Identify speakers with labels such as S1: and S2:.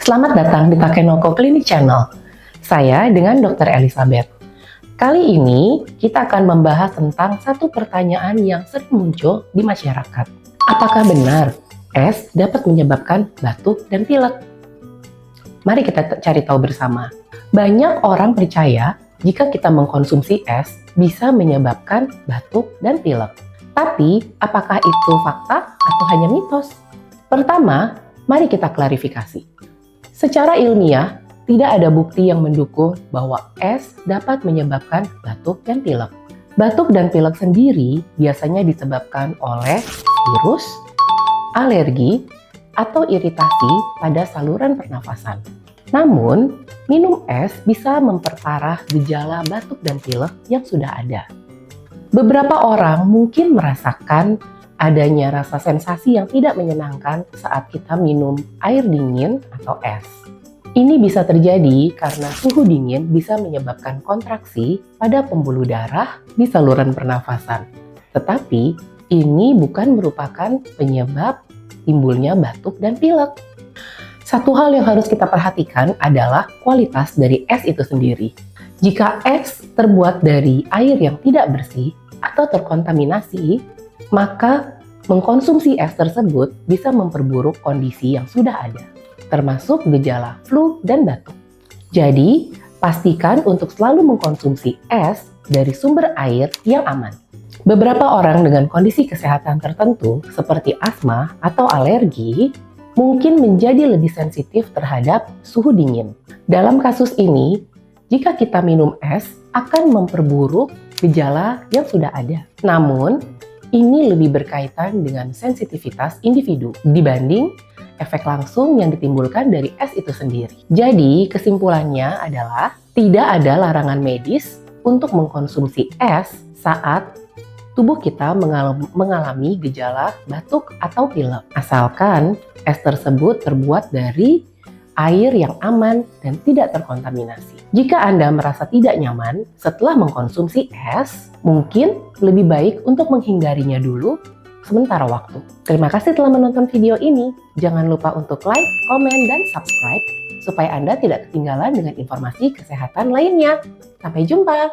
S1: Selamat datang di Takenoko Clinic Channel. Saya dengan Dr. Elizabeth. Kali ini kita akan membahas tentang satu pertanyaan yang sering muncul di masyarakat. Apakah benar es dapat menyebabkan batuk dan pilek? Mari kita cari tahu bersama. Banyak orang percaya jika kita mengkonsumsi es bisa menyebabkan batuk dan pilek. Tapi, apakah itu fakta atau hanya mitos? Pertama, mari kita klarifikasi. Secara ilmiah, tidak ada bukti yang mendukung bahwa es dapat menyebabkan batuk dan pilek. Batuk dan pilek sendiri biasanya disebabkan oleh virus, alergi, atau iritasi pada saluran pernafasan. Namun, minum es bisa memperparah gejala batuk dan pilek yang sudah ada. Beberapa orang mungkin merasakan adanya rasa sensasi yang tidak menyenangkan saat kita minum air dingin atau es. Ini bisa terjadi karena suhu dingin bisa menyebabkan kontraksi pada pembuluh darah di saluran pernafasan. Tetapi, ini bukan merupakan penyebab timbulnya batuk dan pilek. Satu hal yang harus kita perhatikan adalah kualitas dari es itu sendiri. Jika es terbuat dari air yang tidak bersih atau terkontaminasi, maka mengkonsumsi es tersebut bisa memperburuk kondisi yang sudah ada, termasuk gejala flu dan batuk. Jadi, pastikan untuk selalu mengkonsumsi es dari sumber air yang aman. Beberapa orang dengan kondisi kesehatan tertentu seperti asma atau alergi mungkin menjadi lebih sensitif terhadap suhu dingin. Dalam kasus ini, jika kita minum es akan memperburuk gejala yang sudah ada. Namun, ini lebih berkaitan dengan sensitivitas individu dibanding efek langsung yang ditimbulkan dari es itu sendiri. Jadi, kesimpulannya adalah tidak ada larangan medis untuk mengkonsumsi es saat tubuh kita mengalami gejala batuk atau pilek. Asalkan es tersebut terbuat dari air yang aman dan tidak terkontaminasi. Jika Anda merasa tidak nyaman setelah mengkonsumsi es, mungkin lebih baik untuk menghindarinya dulu sementara waktu. Terima kasih telah menonton video ini. Jangan lupa untuk like, komen, dan subscribe supaya Anda tidak ketinggalan dengan informasi kesehatan lainnya. Sampai jumpa!